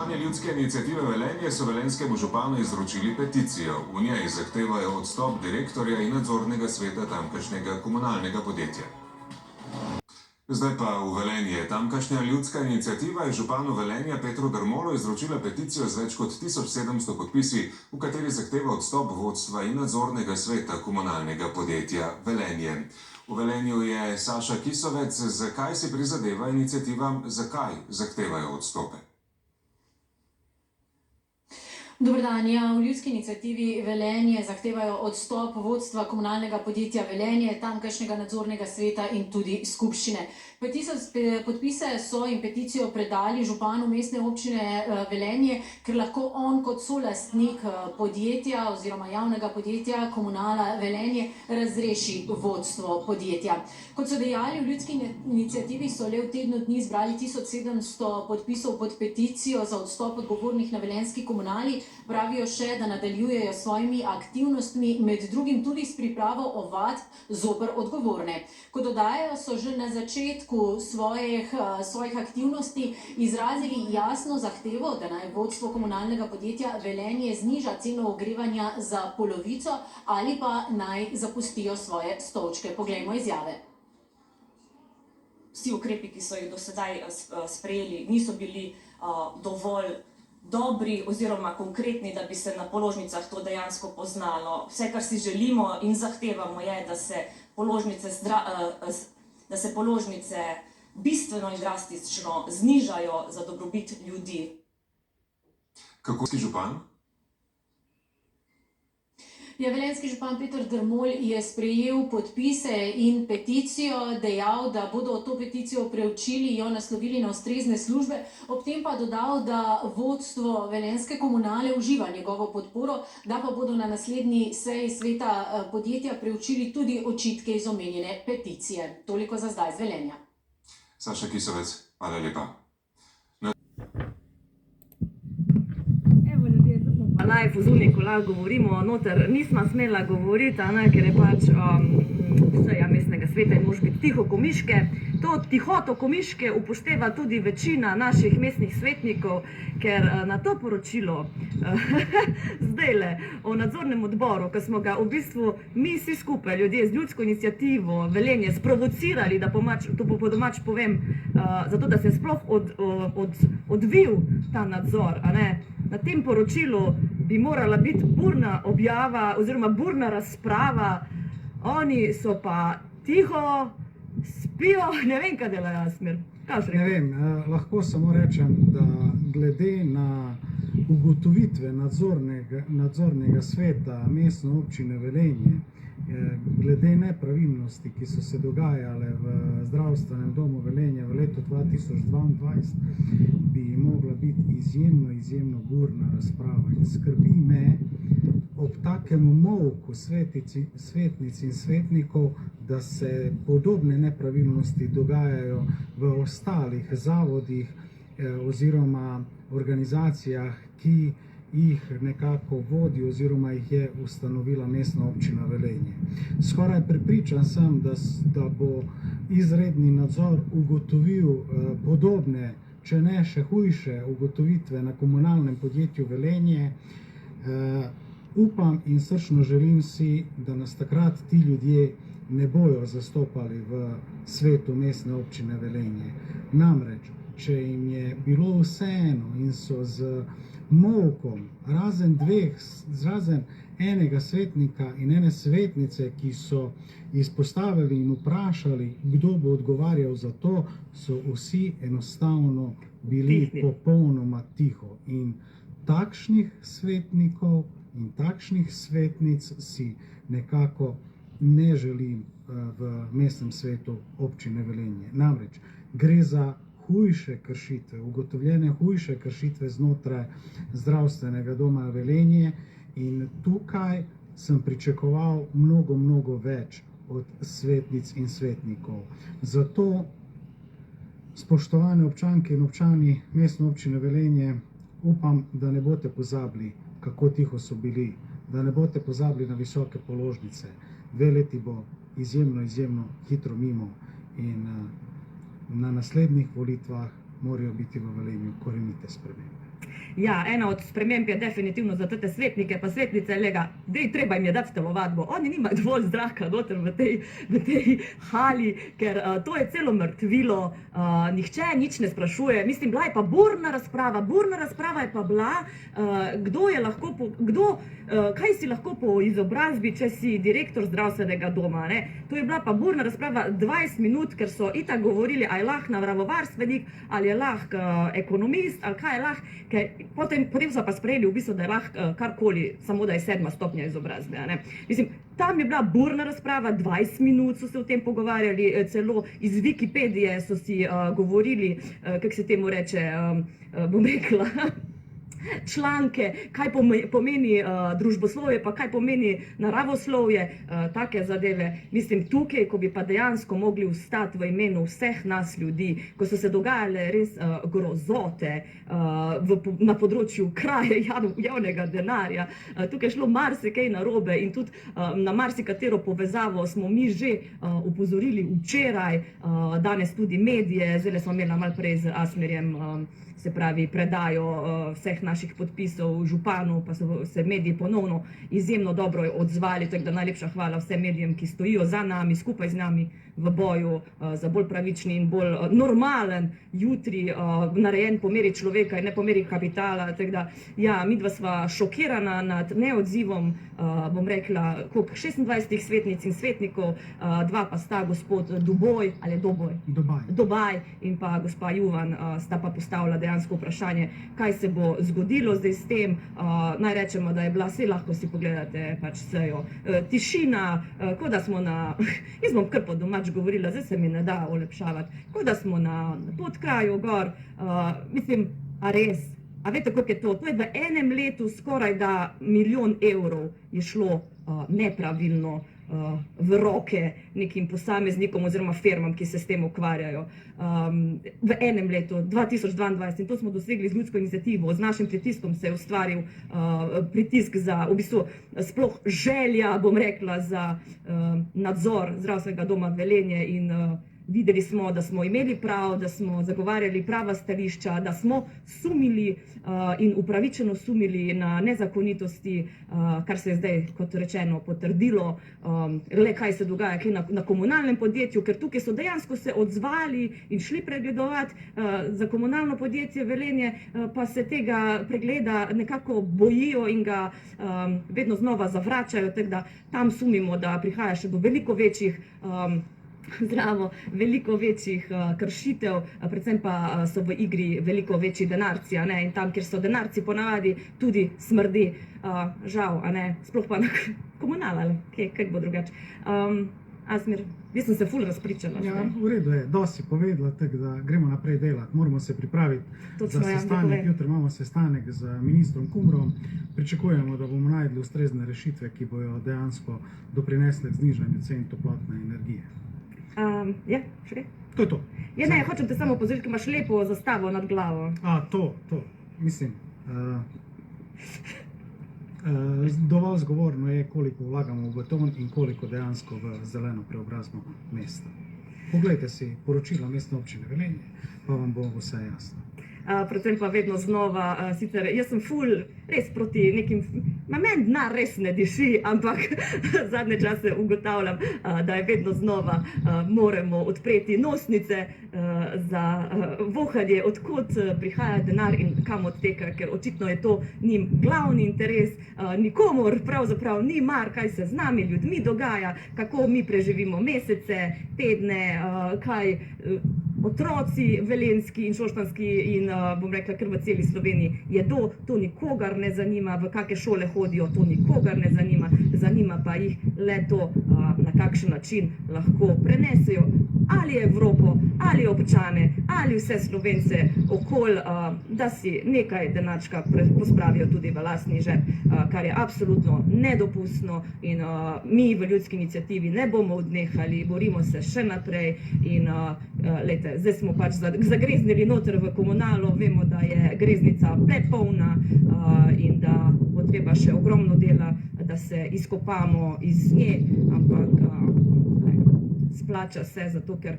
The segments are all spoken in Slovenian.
Člani ljudske iniciative Velenje so velenjskemu županu izročili peticijo. V njej zahtevajo odstop direktorja in nadzornega sveta tamkajšnjega komunalnega podjetja. Zdaj pa v Velenje. Tamkajšnja ljudska iniciativa je županu Velenja Petru Dermolu izročila peticijo z več kot 1700 podpisi, v kateri zahteva odstop vodstva in nadzornega sveta komunalnega podjetja Velenje. V Velenju je Saša Kisovec. Zakaj si prizadeva iniciativa, zakaj zahtevajo odstope? Dober dan. V ljudski iniciativi Velenje zahtevajo odstop vodstva komunalnega podjetja Velenje, tamkajšnjega nadzornega sveta in tudi skupščine. Podpise so in peticijo predali županu mestne občine Velenje, ker lahko on kot solastnik podjetja oziroma javnega podjetja Komunala Velenje razreši vodstvo podjetja. Kot so dejali v ljudski iniciativi, so le v tednu dni zbrali 1700 podpisov pod peticijo za odstop odgovornih na velenjski komunali. Pravijo še, da nadaljujejo svojimi aktivnostmi, med drugim tudi s pripravo ovadb zoper odgovorne. Kot dodajajo, so že na začetku svojih aktivnosti izrazili jasno zahtevo, da naj vodstvo komunalnega podjetja Velenje zniža ceno ogrevanja za polovico ali pa naj zapustijo svoje stolčke. Poglejmo izjave. Vsi ukrepi, ki so jih do sedaj sprejeli, niso bili dovolj dobri oziroma konkretni, da bi se na položnicah to dejansko poznalo. Vse, kar si želimo in zahtevamo, je, da se položnice bistveno in drastično znižajo za dobrobit ljudi. Kako si župan? Velenjski župan Peter Dermol je sprejel podpise in peticijo, dejal, da bodo to peticijo preučili, jo naslovili na ustrezne službe, ob tem pa dodal, da vodstvo velenjske komunale uživa njegovo podporo, da pa bodo na naslednji seji sveta podjetja preučili tudi očitke iz omenjene peticije. Toliko za zdaj z Velenja. Saša Kisovec, hvala lepa. Live v Zuni, ko lahko govorimo, noter nisma smela govoriti, ker je pač seja mestnega sveta in moraš biti tiho ko miške. To tihoto ko miške upošteva tudi večina naših mestnih svetnikov, ker na to poročilo zdajle o nadzornem odboru, ko smo ga v bistvu mi vsi skupaj, ljudje z ljudsko iniciativo Velenje, sprovocirali, da po domač povem, zato da se sploh odvil ta nadzor, na tem poročilu bi morala biti burna objava oziroma burna razprava, oni so pa tiho, spijo, ne vem, kaj delajo, Jasmir. Ne vem, lahko samo rečem, da glede na ugotovitve nadzornega sveta mestne občine Velenje, glede nepravilnosti, ki so se dogajale v zdravstvenem domu Velenje v letu 2022, bi mogla biti izjemno burna razprava. In skrbi me ob takem molku svetnic in svetnikov, da se podobne nepravilnosti dogajajo v ostalih zavodih oziroma organizacijah, ki jih nekako vodi oziroma jih je ustanovila mestna občina Velenje. Skoraj prepričan sem, da bo izredni nadzor ugotovil podobne, če ne še hujše ugotovitve na komunalnem podjetju Velenje. Upam in srčno želim si, da nas takrat ti ljudje ne bojo zastopali v svetu mestne občine Velenje. Namreč, če jim je bilo vseeno in so z molkom, razen enega svetnika in ene svetnice, ki so izpostavili in vprašali, kdo bo odgovarjal za to, so vsi enostavno bili popolnoma tiho. In takšnih svetnikov in takšnih svetnic si nekako ne želim v mestnem svetu občine Velenje. Namreč, gre za hujše kršitve, ugotovljene hujše kršitve znotraj zdravstvenega doma Velenje in tukaj sem pričakoval mnogo več od svetnic in svetnikov. Zato, spoštovane občanke in občani mestne občine Velenje, upam, da ne boste pozabili, kako tiho so bili, da ne boste pozabili na visoke položnice. 2 leti bo izjemno hitro mimo in na naslednjih volitvah morajo biti v Velenju korenite spremembe. Ja, ena od sprememb je definitivno za te svetnike, pa svetnice, lega, dej, treba jim je dati telovadbo. Oni nimajo dovolj zraka noter v tej hali, ker to je celo mrtvilo, nihče nič ne sprašuje. Mislim, bila je pa burna razprava je pa bila, kaj si lahko po izobrazbi, če si direktor zdravstvenega doma. Ne? To je bila pa burna razprava 20 minut, ker so itak govorili, ali je lahko naravovarstvenik, ali je lahko ekonomist, ali kaj je lahko. Potem so pa sprejeli v bistvu, da je lahko karkoli, samo da je 7. stopnja izobrazbe. Ne? Mislim, tam je bila burna razprava, 20 minut so se o tem pogovarjali, celo iz Wikipedije so si govorili, kako se temu reče, bom rekla, članke, kaj pomeni družboslovje, pa kaj pomeni naravoslovje, take zadeve. Mislim, tukaj, ko bi pa dejansko mogli vstati v imenu vseh nas ljudi, ko so se dogajale res grozote na področju kraje javnega denarja, tukaj je šlo marsikaj narobe in tudi na marsikatero povezavo smo mi že upozorili včeraj, danes tudi medije, zdaj smo imeli malo prej z Asmirjem, se pravi, predajo vseh naših podpisov županu, pa so se mediji ponovno izjemno dobro odzvali, tako da najlepša hvala vsem medijem, ki stojijo za nami, skupaj z nami v boju za bolj pravični in bolj normalen jutri, narejen po meri človeka in ne po meri kapitala. Tako da, ja, midva sva šokirana nad neodzivom, bom rekla, koliko 26 svetnic in svetnikov, dva pa sta gospod Duboj, ali je Dobaj in pa gospa Juvan, sta pa postavila dejansko vprašanje, kaj se bo zgodilo zdaj s tem. Naj rečemo, da je bila, vse lahko si pogledate pač sejo, tišina, kot da smo na, jaz bom kar po domač govorila, zdaj se mi ne da olepšavati, kot da smo na podkraju gor, mislim, a res, a veste, koliko je to? To je v enem letu skoraj da 1 milijon evrov je šlo nepravilno v roke nekim posameznikom oziroma firmam, ki se s tem ukvarjajo. V enem letu, 2022, in to smo dosegli z ljudsko iniциатиvo, z našim pritiskom se je ustvaril pritisk za, v bistvu, sploh želja, bom rekla, za nadzor zdravstvenega doma Velenje in videli smo, da smo imeli prav, da smo zagovarjali prava stališča, da smo sumili in upravičeno sumili na nezakonitosti, kar se je zdaj, kot rečeno, potrdilo, le kaj se dogaja na komunalnem podjetju, ker tukaj so dejansko se odzvali in šli pregledovati za komunalno podjetje Velenje, pa se tega pregleda nekako bojijo in ga vedno znova zavračajo, tako da tam sumimo, da prihaja še do veliko večjih kršitev, predvsem pa so v igri veliko večji denarci, in tam, kjer so denarci, ponavadi tudi smrdi, žal, sploh pa na komunala, kaj bo drugače. Asmir, jaz sem se ful razpričala. Ja, v redu je, dosti povedala, tako da gremo naprej delati, moramo se pripraviti za sestanek, jutri imamo sestanek z ministrom Kumrom, pričakujemo, da bomo najdli ustrezne rešitve, ki bojo dejansko doprinesle k znižanju cen toplotne energije. Ja, še kaj? To je to. Ja, ne, hočem te samo opozoriti, ker imaš lepo zastavo nad glavo. To, mislim, dovolj zgovorno je, koliko vlagamo v beton in koliko dejansko v zeleno preobrazbo mesta. Poglejte si poročilo Mestne občine Velenje, pa vam bo vse jasno. Predvsem pa vedno znova, sicer jaz sem ful res proti nekim, meni denar res ne diši, ampak zadnje čase ugotavljam, da je vedno znova moramo odpreti nosnice za vohanje, odkot prihaja denar in kam odteka, ker očitno je to njim glavni interes, nikomor pravzaprav ni mar, kaj se z nami ljudmi dogaja, kako mi preživimo mesece, tedne, kaj otroci velenjski in šoštanjski in bom rekla, kar v celi Sloveniji jedo, to nikogar ne zanima, v kakšne šole hodijo, to nikogar ne zanima, zanima pa jih le to, na kakšen način lahko prenesejo ali Evropo, ali občane, ali vse Slovence okoli, da si nekaj denarčka pospravijo tudi v lastni žep, kar je absolutno nedopustno in mi v ljudski iniciativi ne bomo odnehali, borimo se še naprej in lejte, zdaj smo pač zagreznili noter v komunalo, vemo, da je greznica prepolna in da bo treba še ogromno dela, da se izkopamo iz nje, ampak splača se, zato ker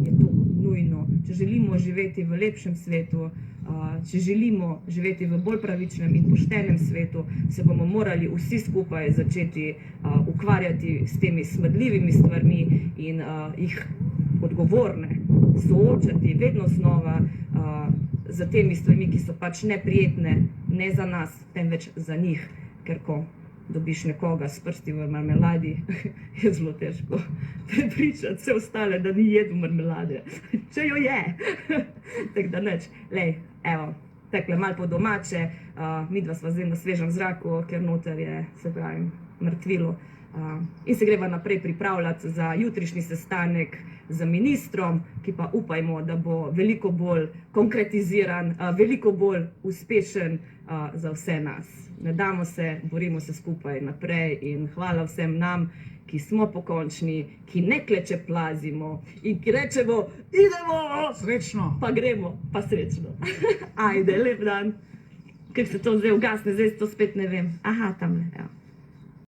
je to nujno. Če želimo živeti v lepšem svetu, če želimo živeti v bolj pravičnem in poštenem svetu, se bomo morali vsi skupaj začeti ukvarjati s temi smrdljivimi stvarmi in jih odgovorne soočati vedno znova za temi stvarmi, ki so pač neprijetne, ne za nas, temveč za njih, ker ko dobiš nekoga s prsti v marmeladi, je zelo težko prepričati vse ostale, da ni jedel marmelade, če jo je. Tako da nič, lej, evo, takle malo po domače, midva sva zdaj na svežem zraku, ker noter je, se pravi, mrtvilo. In se greva naprej pripravljati za jutrišnji sestanek z ministrom, ki pa upajmo, da bo veliko bolj konkretiziran, veliko bolj uspešen za vse nas. Ne damo se, borimo se skupaj naprej in hvala vsem nam, ki smo pokončni, ki ne klečeplazimo in ki rečemo, idemo! Srečno! Pa gremo, pa srečno. Ajde, lep dan. Kako se to zdaj ugasne, zdaj to spet ne vem. Aha, tamle, evo.